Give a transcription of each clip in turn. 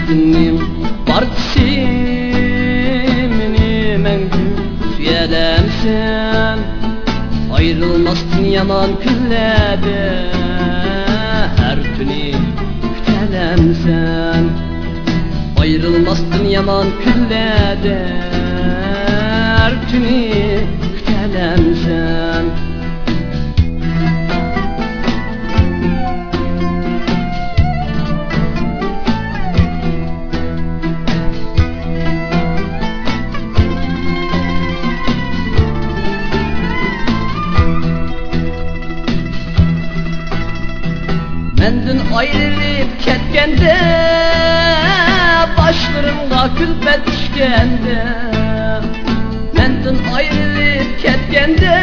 Sevdiğim partisimini məngü süyelemsen, ayrılmazsın yaman küllerde, her tünü kütelemsen. Ayrılmazsın yaman küllerde, her tünü kütelemsen. Mendin ayrılıp ketkende, başlarımda külfet düşkende. Mendin ayrılıp ketkende,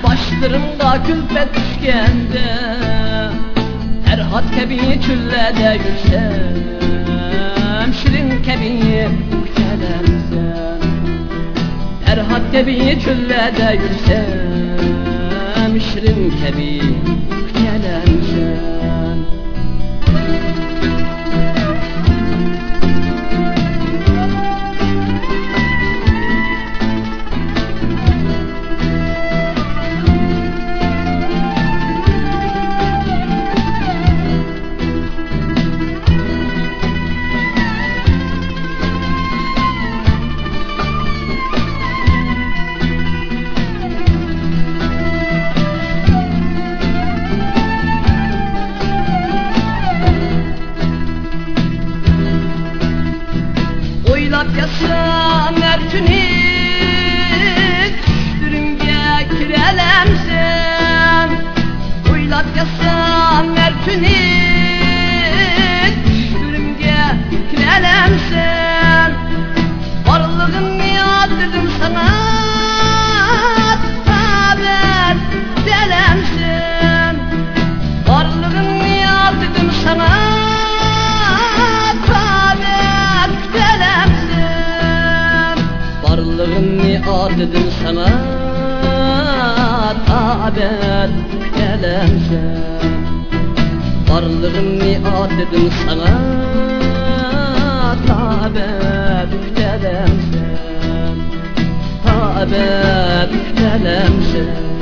başlarımda külfet düşkende. Erhat kebini küllede yürsem, şirin kebini kütelemsen. Erhat kebini küllede yürsem, şirin kebini kütelemsen. Yasam her tünü düştürünge kirelemsen. Oylap yasam her tünü düştürünge kirelemsen. Varlığını yadırdım sana haber delemsen. Varlığını yadırdım sana dedim sana tabet gelemsen. Varlığın niat dedim sana tabet gelemsen. Tabet gelemsen.